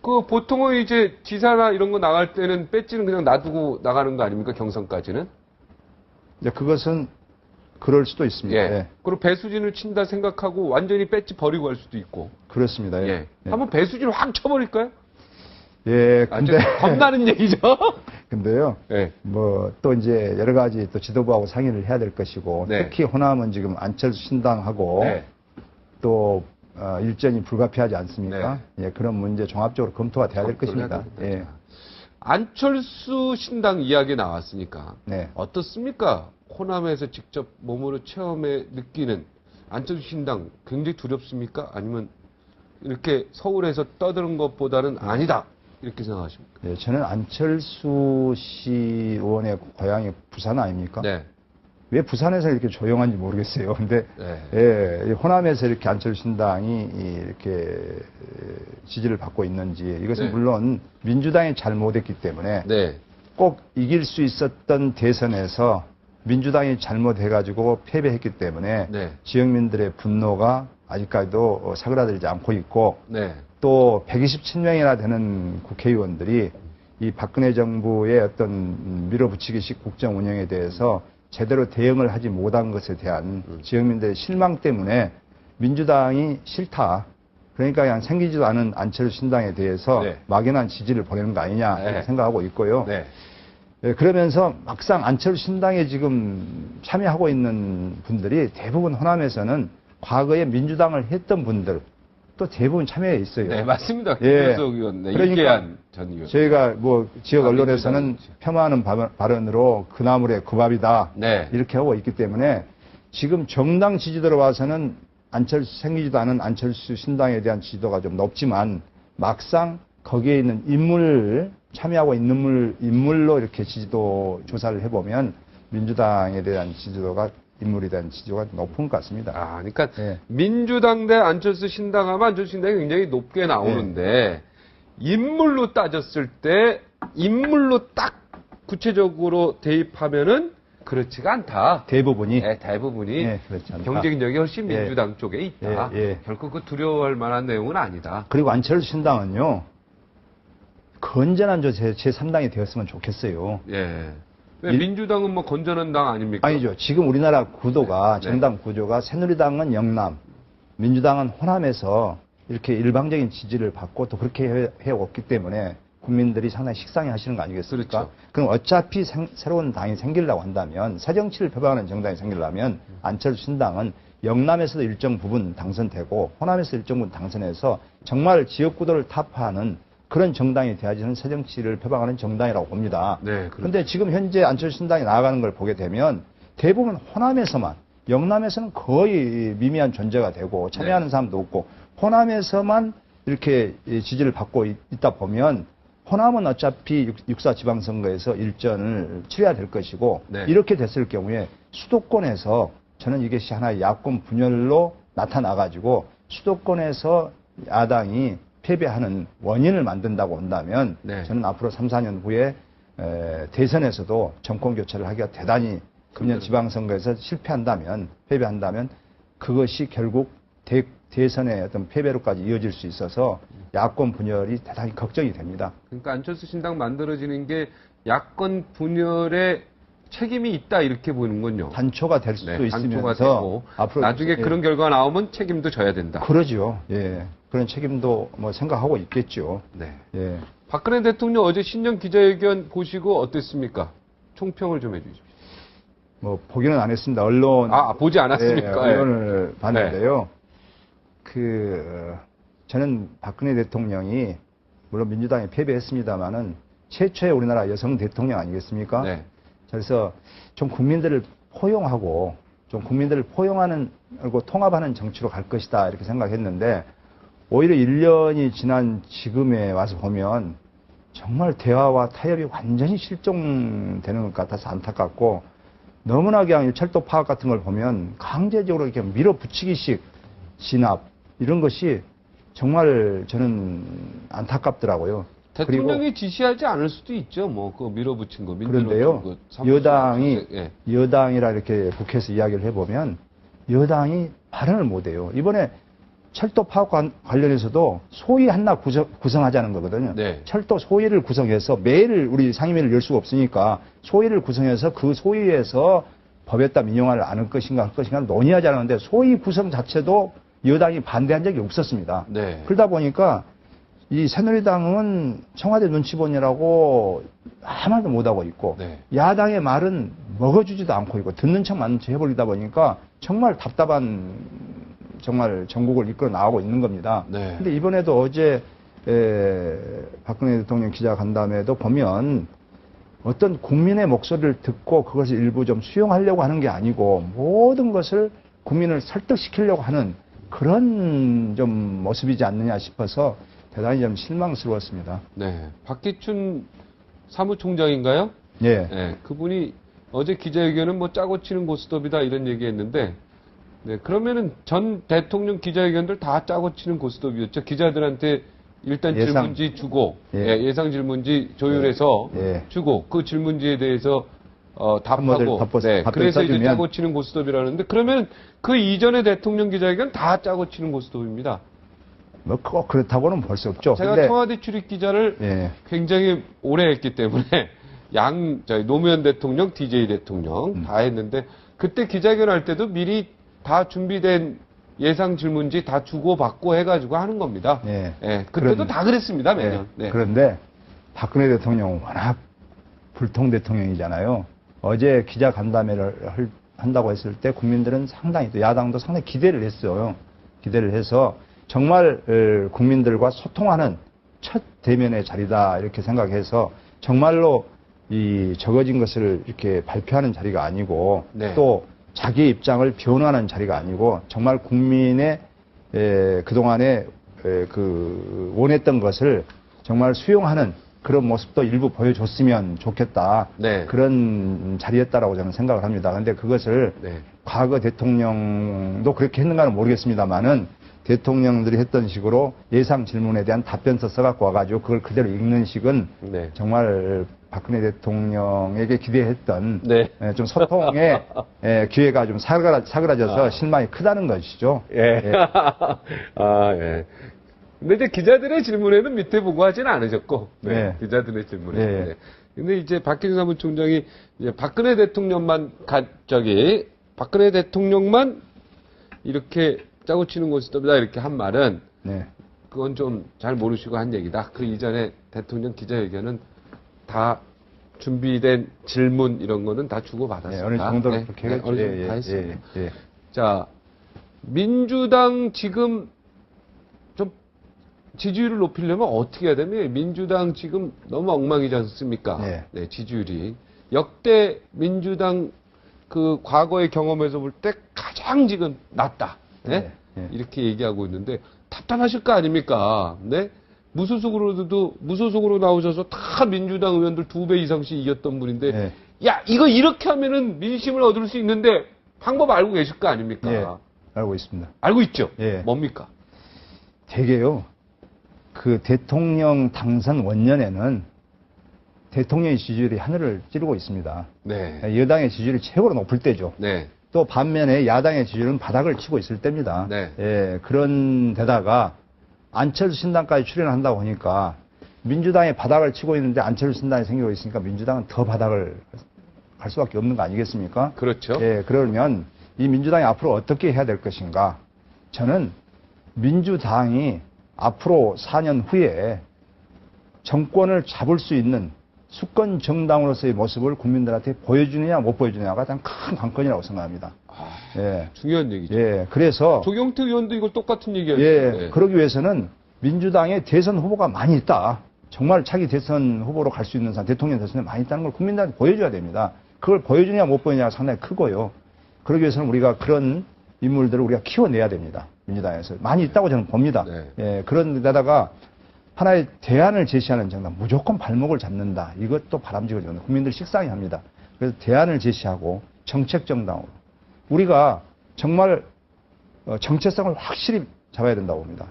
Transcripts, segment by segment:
그 보통은 이제 지사나 이런 거 나갈 때는 배지는 그냥 놔두고 나가는 거 아닙니까? 경선까지는? 네, 그것은 그럴 수도 있습니다. 예. 예. 그리고 배수진을 친다 생각하고 완전히 배지 버리고 갈 수도 있고. 그렇습니다. 예. 예. 예. 한번 배수진을 확 쳐버릴까요? 예, 근데 겁나는 얘기죠. 근데요. 예. 뭐 또 이제 여러 가지 또 지도부하고 상의를 해야 될 것이고 네. 특히 호남은 지금 안철수 신당하고 네. 또 일전이 불가피하지 않습니까? 예, 그런 문제 종합적으로 검토가 돼야 될 것입니다. 예. 안철수 신당 이야기 나왔으니까 네. 어떻습니까? 호남에서 직접 몸으로 체험해 느끼는 안철수 신당 굉장히 두렵습니까? 아니면 이렇게 서울에서 떠드는 것보다는 아니다 이렇게 생각하십니까? 예, 저는 안철수 씨 의원의 고향이 부산 아닙니까? 네. 왜 부산에서 이렇게 조용한지 모르겠어요. 근데 네. 예, 호남에서 이렇게 안철수 신당이 이렇게 지지를 받고 있는지 이것은 네. 물론 민주당이 잘못했기 때문에 네. 꼭 이길 수 있었던 대선에서 민주당이 잘못해가지고 패배했기 때문에 네. 지역민들의 분노가 아직까지도 사그라들지 않고 있고 네. 또 127명이나 되는 국회의원들이 이 박근혜 정부의 어떤 밀어붙이기식 국정 운영에 대해서 제대로 대응을 하지 못한 것에 대한 지역민들의 실망 때문에 민주당이 싫다. 그러니까 그냥 생기지도 않은 안철수 신당에 대해서 네. 막연한 지지를 보내는 거 아니냐 이렇게 네. 생각하고 있고요. 네. 예, 그러면서 막상 안철수 신당에 지금 참여하고 있는 분들이 대부분 호남에서는 과거에 민주당을 했던 분들 또 대부분 참여해 있어요. 네, 맞습니다. 예. 김효석 의원, 네, 그러니까 이계한 전 의원. 저희가 뭐 지역 언론에서는 민주당이지. 폄하하는 발언으로 그나물의 그 밥이다 네. 이렇게 하고 있기 때문에 지금 정당 지지도로 봐서는 안철수 생기지도 않은 안철수 신당에 대한 지지도가 좀 높지만 막상 거기에 있는 인물 참여하고 있는 인물로 이렇게 지지도 조사를 해보면 민주당에 대한 지지도가 인물에 대한 지지도가 높은 것 같습니다. 아, 그러니까 예. 민주당 대 안철수 신당 하면 안철수 신당이 굉장히 높게 나오는데 인물로 따졌을 때 인물로 딱 구체적으로 대입하면은 그렇지가 않다. 대부분이 네, 대부분이 예, 그렇지 않다. 경쟁력이 훨씬 예. 민주당 쪽에 있다. 예, 예. 결코 그 두려워할 만한 내용은 아니다. 그리고 안철수 신당은요 건전한 제3당이 되었으면 좋겠어요. 예. 왜 민주당은 뭐 건전한 당 아닙니까? 아니죠. 지금 우리나라 구도가 네. 정당 구조가 새누리당은 영남, 민주당은 호남에서 이렇게 일방적인 지지를 받고 또 그렇게 해왔기 때문에 국민들이 상당히 식상해 하시는 거 아니겠습니까? 그렇죠. 그럼 어차피 새로운 당이 생기려고 한다면 새정치를 표방하는 정당이 생기려면 안철수 신당은 영남에서도 일정 부분 당선되고 호남에서 일정 부분 당선해서 정말 지역 구도를 타파하는 그런 정당이 돼야지 저는 새정치를 표방하는 정당이라고 봅니다. 네, 그런데 지금 현재 안철수 신당이 나아가는 걸 보게 되면 대부분 호남에서만, 영남에서는 거의 미미한 존재가 되고 참여하는 사람도 없고 호남에서만 이렇게 지지를 받고 있다 보면 호남은 어차피 육사 지방선거에서 일전을 치러야 될 것이고 네. 이렇게 됐을 경우에 수도권에서 저는 이것이 하나의 야권 분열로 나타나가지고 수도권에서 야당이 패배하는 원인을 만든다고 한다면 네. 저는 앞으로 3, 4년 후에 대선에서도 정권 교체를 하기가 대단히 금년 지방선거에서 실패한다면 패배한다면 그것이 결국 대선의 어떤 패배로까지 이어질 수 있어서 야권 분열이 대단히 걱정이 됩니다. 그러니까 안철수 신당 만들어지는 게 야권 분열에 책임이 있다 이렇게 보는군요. 단초가 될 수도 단초가 있으면서 되고 앞으로 나중에 예. 그런 결과가 나오면 책임도 져야 된다. 그러죠. 예. 그런 책임도 뭐 생각하고 있겠죠. 네. 예. 박근혜 대통령 어제 신년 기자회견 보시고 어땠습니까? 총평을 좀 해주십시오. 뭐 보기는 안 했습니다. 언론 보지 않았습니까? 예, 언론을 봤는데요. 저는 박근혜 대통령이 물론 민주당이 패배했습니다만은 최초의 우리나라 여성 대통령 아니겠습니까? 네. 그래서 좀 국민들을 포용하고 좀 국민들을 포용하는 그리고 통합하는 정치로 갈 것이다 이렇게 생각했는데 오히려 1년이 지난 지금에 와서 보면 정말 대화와 타협이 완전히 실종되는 것 같아서 안타깝고 너무나 그냥 철도 파업 같은 걸 보면 강제적으로 이렇게 밀어붙이기식 진압 이런 것이 정말 저는 안타깝더라고요. 대통령이 지시하지 않을 수도 있죠. 뭐 그 밀어붙인 거, 그런데요, 여당이 여당이라 이렇게 국회에서 이야기를 해보면 여당이 발언을 못해요. 이번에 철도 파업 관련해서도 소위 하나 구성하자는 거거든요. 네. 철도 소위를 구성해서 매일 우리 상임위를 열 수가 없으니까 소위를 구성해서 그 소위에서 법에 따라 민영화를 안할 것인가 할 것인가 논의하자는데 소위 구성 자체도 여당이 반대한 적이 없었습니다. 네. 그러다 보니까 이 새누리당은 청와대 눈치 보느라고 아무 말도 못하고 있고 네. 야당의 말은 먹어주지도 않고 있고 듣는 척 맞는 척 해버리다 보니까 정말 답답한 정말 전국을 이끌어 나가고 있는 겁니다. 네. 근데 이번에도 어제 박근혜 대통령 기자간담회도 보면 어떤 국민의 목소리를 듣고 그것을 일부 좀 수용하려고 하는 게 아니고 모든 것을 국민을 설득시키려고 하는 그런 좀 모습이지 않느냐 싶어서 대단히 좀 실망스러웠습니다. 네. 박기춘 사무총장인가요? 예. 네. 그분이 어제 기자회견은 뭐 짜고 치는 고스톱이다 이런 얘기 했는데, 네. 그러면은 전 대통령 기자회견들 다 짜고 치는 고스톱이었죠. 기자들한테 일단 예상. 질문지 주고, 예. 예상 질문지 조율해서 예. 주고, 그 질문지에 대해서 답하고, 답변 그래서 이제 써주면. 짜고 치는 고스톱이라는데, 그러면 그 이전에 대통령 기자회견 다 짜고 치는 고스톱입니다. 뭐 꼭 그렇다고는 볼 수 없죠. 제가 근데 청와대 출입 기자를 예. 굉장히 오래 했기 때문에 저희 노무현 대통령, DJ 대통령 다 했는데 그때 기자회견 할 때도 미리 다 준비된 예상 질문지 다 주고받고 해가지고 하는 겁니다. 예. 예, 그때도 다 그랬습니다, 매년. 예. 네. 그런데 박근혜 대통령은 워낙 불통 대통령이잖아요. 어제 기자간담회를 한다고 했을 때 국민들은 상당히 또 야당도 상당히 기대를 했어요. 기대를 해서 정말 국민들과 소통하는 첫 대면의 자리다 이렇게 생각해서 정말로 이 적어진 것을 이렇게 발표하는 자리가 아니고 네. 또 자기의 입장을 변호하는 자리가 아니고 정말 국민의 그동안에 그 원했던 것을 정말 수용하는 그런 모습도 일부 보여줬으면 좋겠다. 네. 그런 자리였다라고 저는 생각을 합니다. 그런데 그것을 네. 과거 대통령도 그렇게 했는가는 모르겠습니다만은 대통령들이 했던 식으로 예상 질문에 대한 답변서 써갖고 와가지고 그걸 그대로 읽는 식은 네. 정말 박근혜 대통령에게 기대했던 네. 좀 소통의 기회가 좀 사그라져서 실망이 크다는 것이죠. 예. 예. 근데 이제 기자들의 질문에는 밑에 보고 하지는 않으셨고, 네. 네. 기자들의 질문에. 네. 네. 근데 이제 박기준 사무총장이 이제 박근혜 대통령만 박근혜 대통령만 이렇게 짜고 치는 고스톱이다 이렇게 한 말은 네. 그건 좀 잘 모르시고 한 얘기다. 그 이전에 대통령 기자회견은 다 준비된 질문 이런 거는 다 주고받았습니다. 네, 어느 정도로 그렇게 네, 했죠. 어느 정도 다 했습니다. 예. 자, 민주당 지금 좀 지지율을 높이려면 어떻게 해야 되면 민주당 지금 너무 엉망이지 않습니까? 네. 지지율이. 역대 민주당 그 과거의 경험에서 볼 때 가장 지금 낮다. 네? 네. 이렇게 얘기하고 있는데 답답하실 거 아닙니까? 네? 무소속으로 나오셔서 다 민주당 의원들 2배 이상씩 이겼던 분인데 네. 야, 이거 이렇게 하면은 민심을 얻을 수 있는데 방법 알고 계실 거 아닙니까? 예. 알고 있습니다. 알고 있죠? 예. 뭡니까? 되게요. 그 대통령 당선 원년에는 대통령의 지지율이 하늘을 찌르고 있습니다. 네. 여당의 지지율이 최고로 높을 때죠. 네. 또 반면에 야당의 지지율은 바닥을 치고 있을 때입니다. 네. 예, 그런 데다가 안철수 신당까지 출연한다고 하니까 민주당이 바닥을 치고 있는데 안철수 신당이 생기고 있으니까 민주당은 더 바닥을 갈 수밖에 없는 거 아니겠습니까? 그렇죠. 예, 그러면 이 민주당이 앞으로 어떻게 해야 될 것인가? 저는 민주당이 앞으로 4년 후에 정권을 잡을 수 있는 수권 정당으로서의 모습을 국민들한테 보여주느냐 못 보여주느냐가 가장 큰 관건이라고 생각합니다. 예. 중요한 얘기죠. 예, 그래서 조경태 의원도 이거 똑같은 얘기하죠. 예, 그러기 위해서는 민주당의 대선 후보가 많이 있다. 정말 차기 대선 후보로 갈 수 있는 사람, 대통령 대선에 많이 있다는 걸 국민들한테 보여줘야 됩니다. 그걸 보여주냐 못 보여주냐가 상당히 크고요. 그러기 위해서는 우리가 그런 인물들을 우리가 키워내야 됩니다. 민주당에서. 많이 있다고 저는 봅니다. 네. 예, 그런 데다가 하나의 대안을 제시하는 정당, 무조건 발목을 잡는다. 이것도 바람직하죠. 국민들 식상해 합니다. 그래서 대안을 제시하고 정책 정당으로. 우리가 정말 정체성을 확실히 잡아야 된다고 봅니다.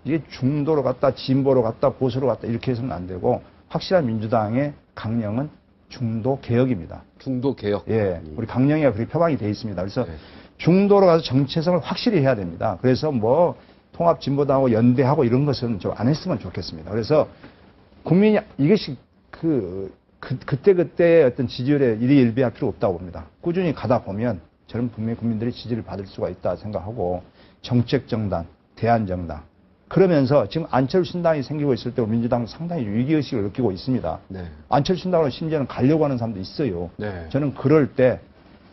이게 중도로 갔다, 진보로 갔다, 보수로 갔다 이렇게 해서는 안 되고 확실한 민주당의 강령은 중도 개혁입니다. 중도 개혁. 예, 우리 강령이가 그렇게 표방이 돼 있습니다. 그래서 네. 중도로 가서 정체성을 확실히 해야 됩니다. 그래서 뭐 통합진보당하고 연대하고 이런 것은 좀 안 했으면 좋겠습니다. 그래서 국민이 이것이 그때그때 어떤 지지율에 일희일비할 필요 없다고 봅니다. 꾸준히 가다 보면 저는 분명히 국민들이 지지를 받을 수가 있다 생각하고 정책정당, 대안정당 그러면서 지금 안철수 신당이 생기고 있을 때 민주당은 상당히 위기의식을 느끼고 있습니다. 네. 안철수 신당으로 심지어는 가려고 하는 사람도 있어요. 네. 저는 그럴 때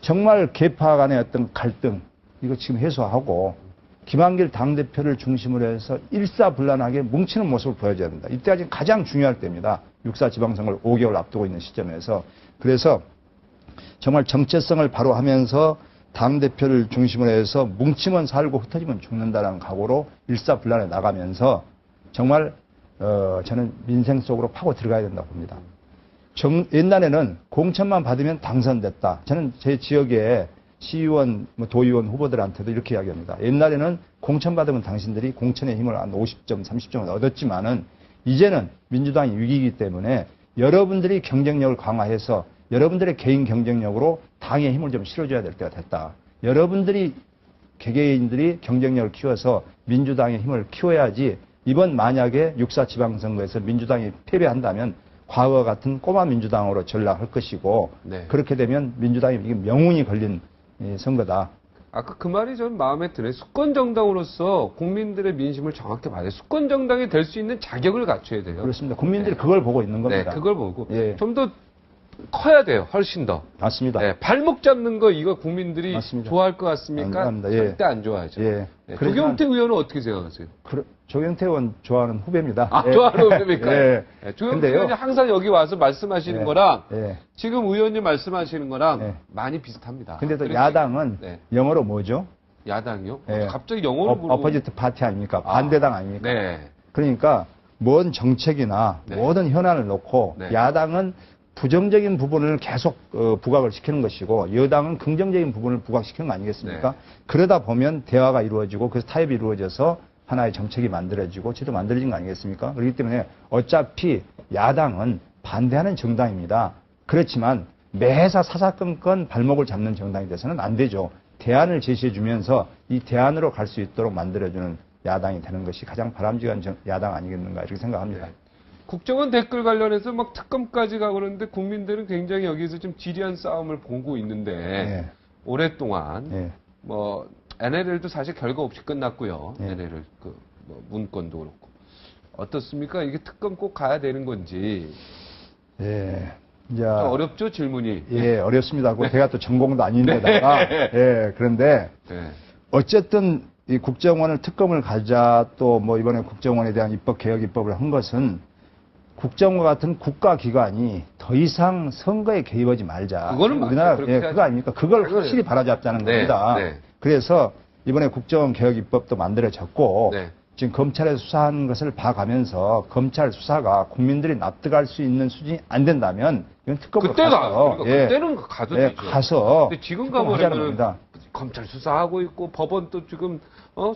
정말 계파 간의 어떤 갈등 이거 지금 해소하고 김한길 당대표를 중심으로 해서 일사불란하게 뭉치는 모습을 보여줘야 된다. 이때가 지금 가장 중요할 때입니다. 6.4 지방선거를 5개월 앞두고 있는 시점에서. 그래서 정말 정체성을 바로 하면서 당대표를 중심으로 해서 뭉치면 살고 흩어지면 죽는다는 각오로 일사불란에 나가면서 정말 저는 민생 속으로 파고 들어가야 된다고 봅니다. 옛날에는 공천만 받으면 당선됐다. 저는 제 지역에 시의원, 도의원 후보들한테도 이렇게 이야기합니다. 옛날에는 공천 받으면 당신들이 공천의 힘을 한 50점, 30점을 얻었지만은 이제는 민주당이 위기이기 때문에 여러분들이 경쟁력을 강화해서 여러분들의 개인 경쟁력으로 당의 힘을 좀 실어줘야 될 때가 됐다. 여러분들이 개개인들이 경쟁력을 키워서 민주당의 힘을 키워야지 이번 만약에 6.4 지방선거에서 민주당이 패배한다면 과거와 같은 꼬마 민주당으로 전락할 것이고 네. 그렇게 되면 민주당이 이게 명운이 걸린 선거다. 아까 그 말이 전 마음에 드네요. 수권정당으로서 국민들의 민심을 정확히 받아요. 수권정당이 될 수 있는 자격을 갖춰야 돼요. 그렇습니다. 국민들이 네. 그걸 보고 있는 네, 겁니다. 그걸 보고 예. 좀 더 커야 돼요. 훨씬 더. 맞습니다. 네, 발목 잡는 거 이거 국민들이 맞습니다. 좋아할 것 같습니까? 감사합니다. 예. 절대 안 좋아하죠. 예. 네, 그렇지만- 조경태 의원은 어떻게 생각하세요? 조경태 의원 좋아하는 후배입니다. 아, 예. 좋아하는 의원입니까? 예. 네, 조경태 근데요. 의원이 항상 여기 와서 말씀하시는 예. 거랑 예. 지금 의원님 말씀하시는 거랑 예. 많이 비슷합니다. 근데 또 그러니까 야당은 네. 영어로 뭐죠? 야당이요? 예. 갑자기 영어로 부르고 어퍼지트 파티 아닙니까? 반대당 아닙니까? 네. 그러니까 뭔 정책이나 네. 모든 현안을 놓고 네. 야당은 부정적인 부분을 계속 부각을 시키는 것이고 여당은 긍정적인 부분을 부각시키는 거 아니겠습니까? 네. 그러다 보면 대화가 이루어지고 그래서 타협이 이루어져서 하나의 정책이 만들어지고 제도 만들어진 거 아니겠습니까? 그렇기 때문에 어차피 야당은 반대하는 정당입니다. 그렇지만 매사 사사건건 발목을 잡는 정당이 돼서는 안 되죠. 대안을 제시해 주면서 이 대안으로 갈 수 있도록 만들어주는 야당이 되는 것이 가장 바람직한 야당 아니겠는가 이렇게 생각합니다. 네. 국정원 댓글 관련해서 막 특검까지 가고 그러는데 국민들은 굉장히 여기서 좀 지리한 싸움을 보고 있는데 예. 오랫동안 예. 뭐 NLL도 사실 결과 없이 끝났고요. 예. NLL 뭐 문건도 그렇고 어떻습니까? 이게 특검 꼭 가야 되는 건지 예. 이제 좀 어렵죠 질문이. 예, 어렵습니다. 그 제가 또 전공도 아닌데다가 예, 그런데 네. 어쨌든 이 국정원을 특검을 가자 또 뭐 이번에 국정원에 대한 입법 개혁 입법을 한 것은 국정원 같은 국가기관이 더 이상 선거에 개입하지 말자. 그거는 맞죠. 우리나라 그렇게 예, 해야죠. 그거 아닙니까? 그걸 그거는- 확실히 바라잡자는 네, 겁니다. 네. 그래서 이번에 국정원 개혁 입법도 만들어졌고 네. 지금 검찰에서 수사하는 것을 봐가면서 검찰 수사가 국민들이 납득할 수 있는 수준이 안 된다면 이건 특검으로 그때 가서 가. 그러니까 예, 그때는 가도 예, 되죠. 가서 근데 지금 특검하자는 가버리면 겁니다. 검찰 수사하고 있고 법원 또 지금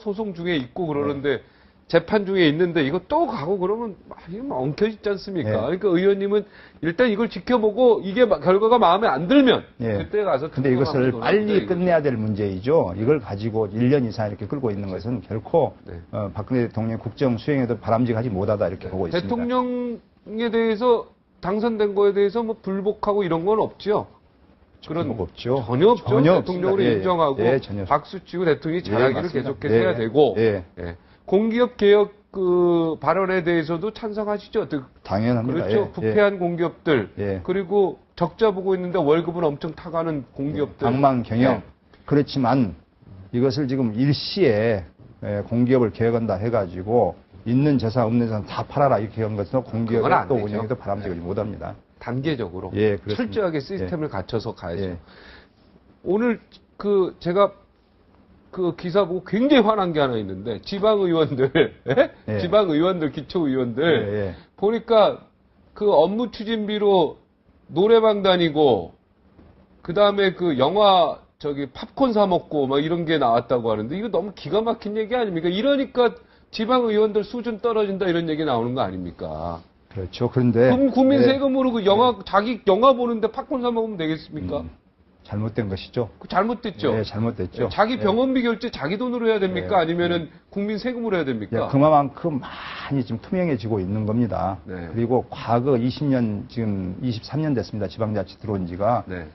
소송 중에 있고 그러는데 재판 중에 있는데 이거 또 가고 그러면 이게 막 엉켜있지 않습니까? 네. 그러니까 의원님은 일단 이걸 지켜보고 이게 결과가 마음에 안 들면 예. 그때 가서 근데 특검하면 이것을 되는데 빨리 이거. 끝내야 될 문제이죠. 이걸 가지고 1년 이상 이렇게 끌고 있는 것은 결코 네. 박근혜 대통령 국정 수행에도 바람직하지 못하다 이렇게 보고 있습니다. 대통령에 대해서 당선된 거에 대해서 뭐 불복하고 이런 건 없죠? 그런 거 없죠. 전혀 없죠. 전혀 대통령으로 없습니다. 예, 인정하고 예, 전혀 없습니다. 박수 치고 대통령이 예, 잘하기를 맞습니다. 계속해서 예, 해야 되고 예. 예. 공기업 개혁 그 발언에 대해서도 찬성하시죠? 당연합니다. 그렇죠. 예, 부패한 공기업들 예. 그리고 적자 보고 있는데 월급은 엄청 타가는 공기업들 방망 경영. 예. 그렇지만 이것을 지금 일시에 공기업을 개혁한다 해가지고 있는 재산 없는 재산 다 팔아라 이렇게 한 것은 그건 공기업의 안 또 되죠. 운영에도 바람직하지 못합니다. 단계적으로 예, 그렇습니다. 철저하게 시스템을 갖춰서 가야죠. 예. 오늘 제가 그 기사 보고 굉장히 화난 게 하나 있는데 지방의원들, 예? 예. 지방의원들, 기초의원들 예, 예. 보니까 그 업무 추진비로 노래방 다니고 그 다음에 그 영화 팝콘 사 먹고 막 이런 게 나왔다고 하는데 이거 너무 기가 막힌 얘기 아닙니까? 이러니까 지방의원들 수준 떨어진다 이런 얘기 나오는 거 아닙니까? 그렇죠. 그런데 국민 예. 세금으로 그 자기 영화 보는데 팝콘 사 먹으면 되겠습니까? 잘못된 것이죠. 그 잘못됐죠. 예, 잘못됐죠. 자기 병원비 결제 자기 돈으로 해야 됩니까? 예. 아니면은 국민 세금으로 해야 됩니까? 예, 그만큼 많이 지금 투명해지고 있는 겁니다. 네. 그리고 과거 20년, 지금 23년 됐습니다. 지방자치 들어온 지가. 네.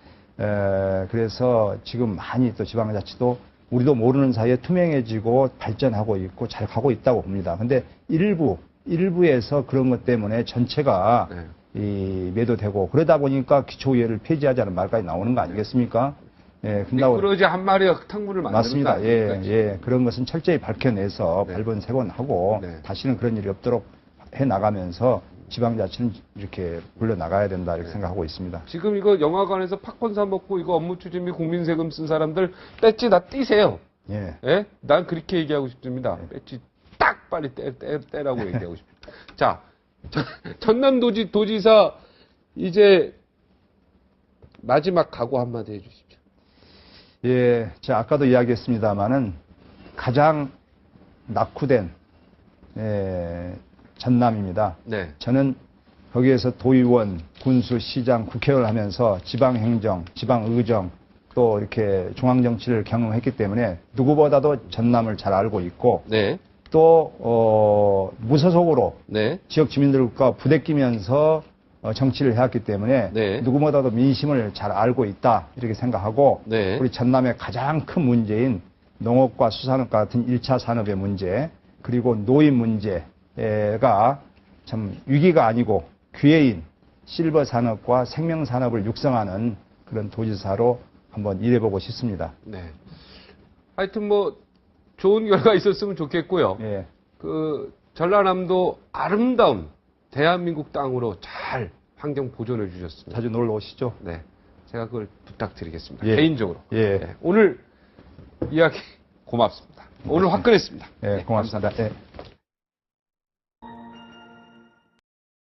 그래서 지금 많이 또 지방자치도 우리도 모르는 사이에 투명해지고 발전하고 있고 잘 가고 있다고 봅니다. 근데 일부에서 그런 것 때문에 전체가 네. 이 매도되고 그러다 보니까 기초의회를 폐지하자는 말까지 나오는 거 아니겠습니까? 예, 근다고 미꾸러지 한 마리가 흙탕물을 만드는 맞습니다. 거 예, 아닙니까? 예. 그런 것은 철저히 밝혀내서 네. 발본색원하고 네. 다시는 그런 일이 없도록 해 나가면서 지방자치는 이렇게 굴려 나가야 된다 이렇게 생각하고 있습니다. 지금 이거 영화관에서 팝콘 사 먹고 이거 업무 추진비 국민 세금 쓴 사람들 배지 다 떼세요. 예. 예? 난 그렇게 얘기하고 싶습니다. 배지 딱 빨리 떼라고 얘기하고 싶습니다. 자, 전남도지사 이제 마지막 각오 한마디 해주십시오. 예, 제가 아까도 이야기했습니다만은 가장 낙후된 전남입니다. 네. 저는 거기에서 도의원, 군수, 시장, 국회의원을 하면서 지방행정, 지방의정 또 이렇게 중앙정치를 경험했기 때문에 누구보다도 전남을 잘 알고 있고 네. 또 무소속으로 네. 지역 주민들과 부대끼면서 정치를 해왔기 때문에 네. 누구보다도 민심을 잘 알고 있다 이렇게 생각하고 네. 우리 전남의 가장 큰 문제인 농업과 수산업 같은 1차 산업의 문제 그리고 노인 문제가 참 위기가 아니고 기회인 실버 산업과 생명 산업을 육성하는 그런 도지사로 한번 일해보고 싶습니다. 네. 하여튼 뭐 좋은 결과 있었으면 좋겠고요. 예. 그 전라남도 아름다운 대한민국 땅으로 잘 환경 보존해 주셨습니다. 자주 놀러 오시죠. 네. 제가 그걸 부탁드리겠습니다. 예. 개인적으로. 예. 네. 오늘 이야기 고맙습니다. 오늘 화끈했습니다. 예, 네, 고맙습니다. 감사합니다. 예.